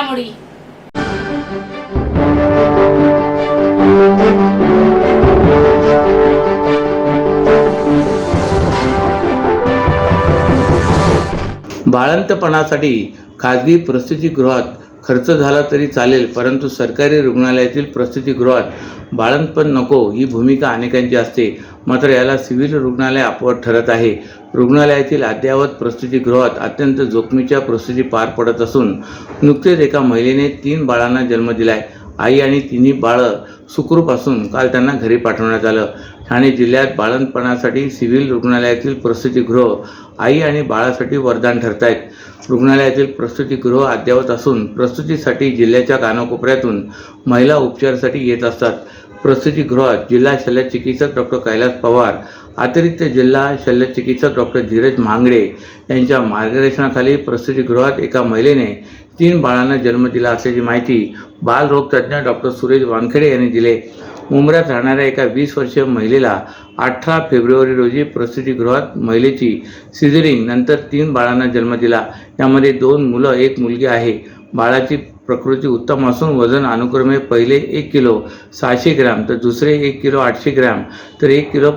घडामोडी। बाळंतपणासाठी खाजगी प्रसूतिगृहात खर्च झाला तरी चालेल, परंतु सरकारी रुग्णालयातील प्रसूतिगृहात बाळंतपण नको ही भूमिका अनेकांची असते। मात्र याला सिव्हिल रुग्णालय अपवाद ठरत आहे। रुग्णालयातील अद्ययावत प्रसूतिगृहात अत्यंत जोखमीच्या प्रसूती पार पडत असून नुकतेच एका महिलेने 3 बाळांना जन्म दिलाय। आई आणि तिन्ही बाळं सुखरूप असून काल त्यांना घरी पाठवण्यात आलं। ठाणे जिल्ह्यात बाळंतपणासाठी सिव्हिल रुग्णालयातील प्रसूतिगृह आई आणि बाळासाठी वरदान ठरत आहेत। रुग्णालयातील प्रसूतिगृह अद्ययावत असून प्रसूतीसाठी जिल्ह्याच्या कानाकोपऱ्यातून महिला उपचारासाठी येत असतात। प्रसूतिगृहात जिल्हा शल्यचिकित्सक डॉक्टर कैलास पवार, अतिरिक्त जिल्हा शल्यचिकित्सक डॉक्टर धीरज महांगडे यांच्या मार्गदर्शनाखाली प्रसूतिगृहात एका महिलेने 3 बाळांना जन्म दिला असल्याची माहिती बालरोगतज्ञ डॉक्टर सुरेश वानखेडे यांनी दिली। मुंब्र्यात राहणाऱ्या एका 20 वर्षीय महिलेला 18 फेब्रुवारी रोजी प्रसूतिगृहात महिलेची सिझेरिंग नंतर 3 बाळांना जन्म दिला। यामध्ये 2 मुलं 1 मुलगी आहे। बाळाची प्रकृती उत्तम असून वजन अनुक्रमे पहिले 1 किलो 600 ग्रॅम तर दुसरे 1 किलो 800 ग्रॅम तर 1 किलो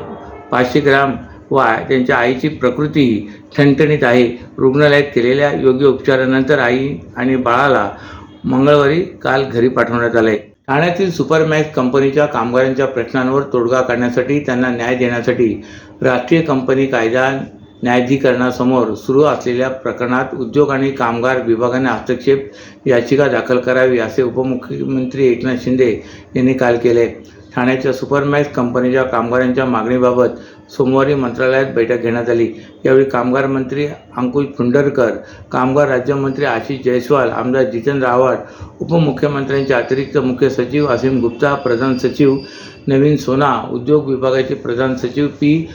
500 ग्रॅम व त्यांच्या आईची प्रकृतीही ठणठणीत आहे। रुग्णालयात केलेल्या योग्य उपचारानंतर आई आणि बाळाला मंगळवारी काल घरी पाठवण्यात आले। ठाण्यातील सुपरमॅक्स कंपनीच्या कामगारांच्या प्रश्नांवर तोडगा काढण्यासाठी त्यांना न्याय देण्यासाठी राष्ट्रीय कंपनी कायदा न्यायाधिकरणासमोर सुरू असलेल्या प्रकरणात उद्योग आणि कामगार विभागाने हस्तक्षेप याचिका दाखल करावी असे उपमुख्यमंत्री एकनाथ शिंदे यांनी काल केले। ठाण्याच्या सुपरमॅक्स कंपनीच्या कामगारांच्या मागणीबाबत सोमवारी मंत्रालयात बैठक घेण्यात आली। यावेळी कामगार मंत्री अंकुश फुंडरकर, कामगार राज्यमंत्री आशिष जयस्वाल, आमदार जितेंद्र आव्हाड, उपमुख्यमंत्र्यांचे अतिरिक्त मुख्य सचिव असीम गुप्ता, प्रधान सचिव नवीन सोना, उद्योग विभागाचे प्रधान सचिव पी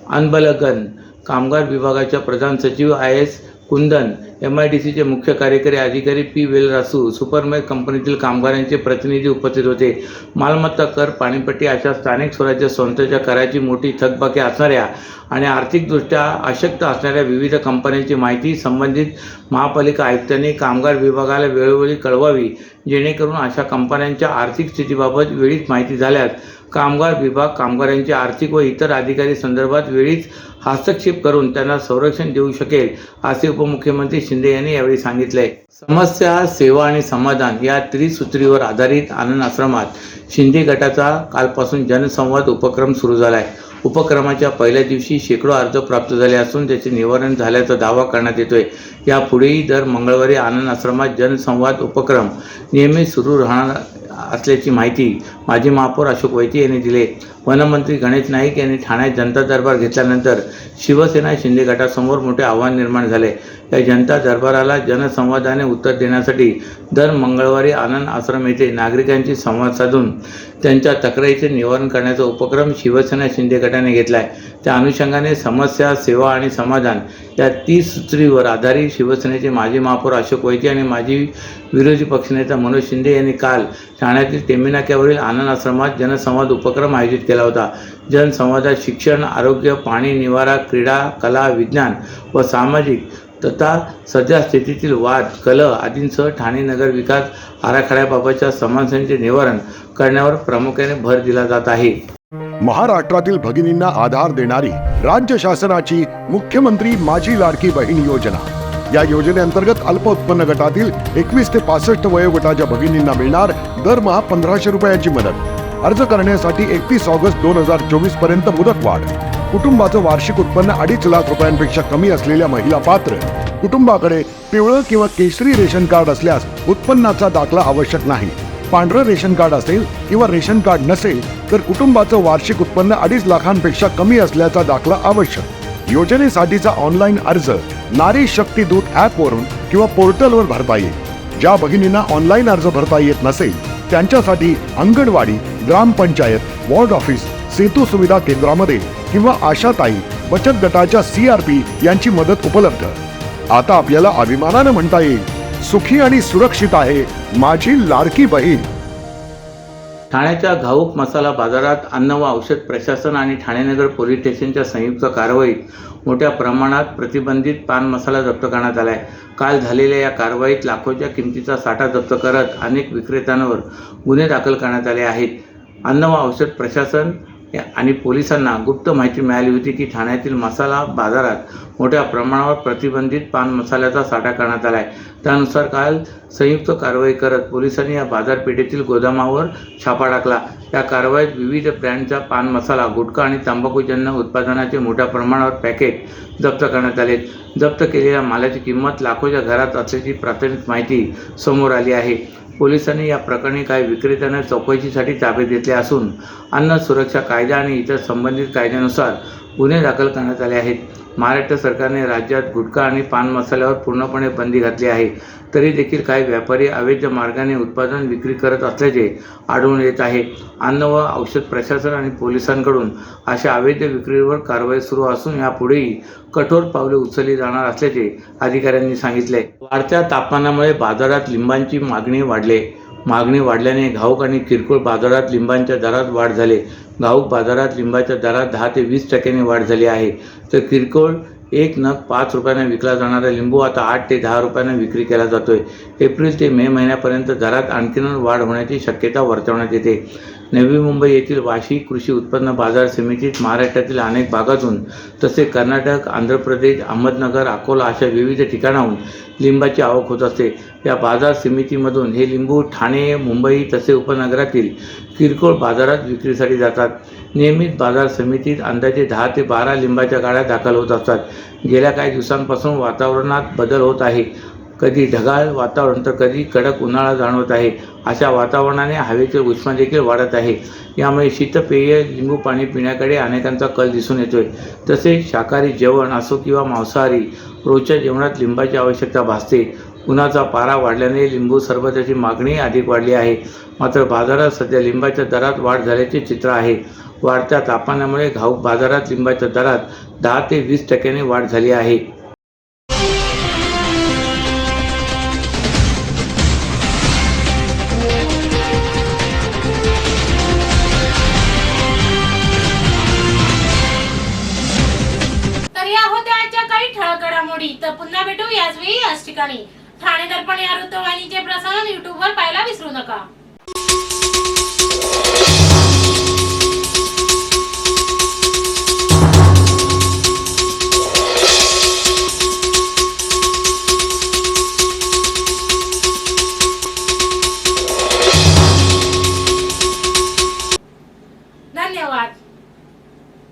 अनबलगन, कामगार विभागाच्या प्रधान सचिव IS कुंदन, MIDCचे मुख्य कार्यकारी अधिकारी P वेलरासू, सुपरमॅक्स कंपनीतील कामगारांचे प्रतिनिधी उपस्थित होते। मालमत्ता कर, पाणीपट्टी अशा स्थानिक स्वराज्य संस्थेच्या कराची मोठी थकबाकी असणाऱ्या आणि आर्थिकदृष्ट्या अशक्त असणाऱ्या विविध कंपन्यांची माहिती संबंधित महापालिका आयुक्तांनी कामगार विभागाला वेळोवेळी कळवावी, जेणेकरून अशा कंपन्यांच्या आर्थिक स्थितीबाबत वेळीच माहिती झाल्यास कामगार विभाग कामगारांचे आर्थिक व इतर अधिकारी संदर्भात वेळीच हस्तक्षेप करून त्यांना संरक्षण देऊ शकेल, असे उपमुख्यमंत्री शिंदे यांनी यावेळी सांगितले। समस्या, सेवा आणि समाधान या त्रिसूत्रीवर आधारित आनंद आश्रमात शिंदे गटाचा कालपासून जनसंवाद उपक्रम सुरू झाला आहे। उपक्रमाच्या पहिल्या दिवशी शेकडो अर्ज प्राप्त झाले असून त्याचे निवारण झाल्याचा दावा करण्यात येतोय। यापुढेही दर मंगळवारी आनंद आश्रमात जनसंवाद उपक्रम नियमित सुरू राहणार असल्याची माहिती माजी महापौर अशोक वैती यांनी दिली। वनमंत्री गणेश नाईक यांनी ठाण्यात जनता दरबार घेतल्यानंतर शिवसेना शिंदे गटासमोर मोठे आव्हान निर्माण झाले। या जनता दरबाराला जनसंवादाने उत्तर देण्यासाठी दर मंगळवारी आनंद आश्रम येथे नागरिकांशी संवाद साधून त्यांच्या तक्रारीचे निवारण करण्याचा उपक्रम शिवसेना शिंदे गटाने घेतला आहे। त्या अनुषंगाने समस्या, सेवा आणि समाधान या त्रिसूत्रीवर आधारित शिवसेनेचे माजी महापौर अशोक वैती आणि माजी विरोधी पक्षनेता मनोज शिंदे यांनी काल ठाण्यातील टेंबी नाक्यावरील आनंद आश्रमात जनसंवाद उपक्रम आयोजित केला होता। जनसंवादात शिक्षण, आरोग्य, पाणी, निवारा, क्रीडा, कला, विज्ञान व सामाजिक तथा सध्या स्थितीतील वाद, कलह आदींसह ठाणे नगर विकास आराखड्याबाबतच्या समस्यांचे निवारण करण्यावर प्रामुख्याने भर दिला जात आहे। महाराष्ट्रातील भगिनींना आधार देणारी राज्य शासनाची मुख्यमंत्री माझी लाडकी बहीण योजना। या योजनेअंतर्गत अल्प उत्पन्न गटातील 21 ते 65 वयोगटाच्या भगिनींना मिळणार दरमहा 1500 रुपयाची मदत। अर्ज करण्यासाठी 31 ऑगस्ट 2024 पर्यंत मुदतवाढ। कुटुंबाचं वार्षिक उत्पन्न 2.5 लाख रुपयांपेक्षा कमी असलेल्या महिला पात्र। कुटुंबाकडे पिवळं किंवा केशरी रेशन कार्ड असल्यास उत्पन्नाचा दाखला आवश्यक नाही। पांढरं रेशन कार्ड असेल किंवा रेशन कार्ड नसेल तर कुटुंबाचं वार्षिक उत्पन्न 2.5 लाखांपेक्षा कमी असल्याचा दाखला आवश्यक। योजनेसाठीचा ऑनलाईन अर्ज नारी शक्ती दूत ॲपवरून किंवा पोर्टलवर भरता येईल। ज्या भगिनींना ऑनलाईन अर्ज भरता येत नसेल त्यांच्यासाठी अंगणवाडी, ग्रामपंचायत, वॉर्ड ऑफिस, सेतू सुविधा केंद्रामध्ये किंवा आशाताई बचत गटाच्या CRP यांची मदत उपलब्ध। आता आपल्याला अभिमानाने म्हणता येईल, सुखी आणि सुरक्षित आहे माझी लाडकी बहीण। ठाण्याच्या घाऊक मसाला बाजारात अन्न व औषध प्रशासन आणि ठाणे नगर पोलीस स्टेशनच्या संयुक्त कारवाईत मोठ्या प्रमाणात प्रतिबंधित पान मसाला जप्त करण्यात आला आहे. काल झालेल्या या कारवाईत लाखोच्या किमतीचा साठा जप्त करत अनेक विक्रेत्यांवर गुन्हे दाखल करण्यात आले आहेत. अन्न व औषध प्रशासन आणि पोलिसांना गुप्त माहिती मिळाली होती की ठाण्यातील मसाला बाजारात मोठ्या प्रमाणावर प्रतिबंधित पान मसाल्याचा साठा करण्यात आला आहे. त्यानुसार काल संयुक्त कारवाई करत पोलिसांनी या बाजारपेठेतील गोदामावर छापा टाकला. या कारवाईत विविध ब्रँडचा पान मसाला, गुटखा आणि तंबाखूजन्य उत्पादनाचे मोठ्या प्रमाणावर पॅकेट जप्त करण्यात आले. जप्त केलेल्या मालाची किंमत लाखोच्या घरात असल्याची प्राथमिक माहिती समोर आली आहे. पोलिसांनी या प्रकरणी काही विक्रेत्यांना चौकशीसाठी ताब्यात घेतले असून अन्न सुरक्षा कायदा आणि इतर संबंधित कायद्यानुसार गुन्हे दाखल करण्यात आले आहेत. महाराष्ट्र सरकारने राज्यात गुटखा आणि पान मसाल्यावर पूर्णपणे बंदी घातली आहे. तरी देखील काही व्यापारी अवैध मार्गाने उत्पादन विक्री करत असल्याचे आढळून येत आहे. अन्न व औषध प्रशासन आणि पोलिसांकडून अशा अवैध विक्रीवर कारवाई सुरू असून यापुढेही कठोर पावले उचलली जाणार असल्याचे अधिकाऱ्यांनी सांगितले. वाढत्या तापमानामुळे बाजारात लिंबांची मागणी वाढल्याने घाऊक आणि किरकोळ बाजारात लिंबांच्या दरात वाढ झाली. घाऊक बाजारात लिंबाच्या दरात 10 ते 20% वाढ झाली आहे, तर किरकोळ एक नग 5 रुपयांना विकला जाणारा लिंबू आता 8 ते 10 रुपयांना विक्री केला जातोय. एप्रिल ते मे महिन्यापर्यंत दरात आणखीन वाढ होण्याची शक्यता वर्तवण्यात येते. नवी मुंबई येथील वाशी कृषी उत्पन्न बाजार समितीत महाराष्ट्रातील अनेक भागातून तसेच कर्नाटक, आंध्र प्रदेश, अहमदनगर, अकोला अशा विविध ठिकाणाहून लिंबाची आवक होत असते. या बाजार समितीमधून हे लिंबू ठाणे, मुंबई तसेच उपनगरातील किरकोळ बाजारात विक्रीसाठी जातात. नियमित बाजार समितीत अंदाजे 10 ते 12 लिंबाच्या गाड्या दाखल होत असतात. गेल्या काही दिवसांपासून वातावरणात बदल होत आहे. कधी ढगाळ वातावरण तर कधी कडक उन्हाळा जाणवत आहे. अशा वातावरणाने हवेचे उष्मा देखील वाढत आहे. यामुळे शीतपेय, लिंबू पाणी पिण्याकडे अनेकांचा कल दिसून येतोय. तसेच शाकाहारी जेवण असो किंवा मांसाहारी, रोजच्या जेवणात लिंबाची आवश्यकता भासते. उन्हाचा पारा वाढल्याने लिंबू सरबताची मागणी अधिक वाढली आहे. मात्र बाजारात सध्या लिंबाच्या दरात वाढ झाल्याचे चित्र आहे. वाढत्या तापमानामुळे घाऊक बाजारात लिंबाच्या दरात 10 ते 20% वाढ झाली आहे. ठळक घडामोडी. तर पुन्हा भेटू याच वेळी याच ठिकाणी. ठाणे दर्पण या वृत्तवाहिनीचे प्रसारण YouTube वर पाहायला विसरू नका.